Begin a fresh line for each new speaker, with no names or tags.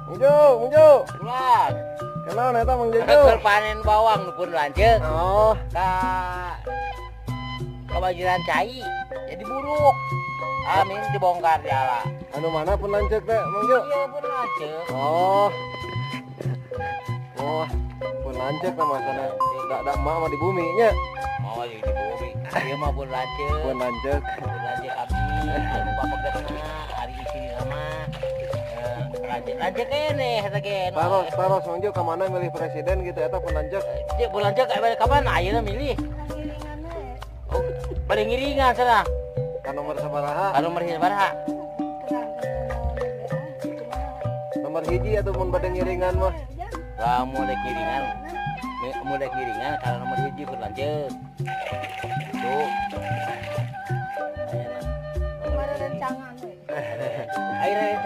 Mungju.
Ulah.
Kenapa eta Mang Jojo?
Keur panen bawang pun lanceuk.
Oh,
Ka bajiran cai. Jadi buruk. Amin dibongkar jala.
anu mana pun lanceuk teh Mang Jo?
Iya pun lanceuk.
Oh. Oh, pun lanceuk mah sana. Da emak mah di bumi nya.
Mau di bumi. Ieu mah pun lanceuk.
Pun lanceuk.
Pun lanceuk abdi. Anu papegena hari isi nama. Lanceuk kene eta ge.
Taros Mang Jo ka mana milih presiden gitu eta pun lanceuk.
Cek pun lanceuk kapan ayeuna milih. Oh, paling ngiringan sana.
Ka nomor sabaraha?
Anu nomor sabaraha?
Nomor hiji atau mun bade ngiringan mah?
Lamun ada kiringan. Mudah kiringan kalau nomor hiji pun lanceuk. Tuh.
Kemarin rencangan.
Ayeuna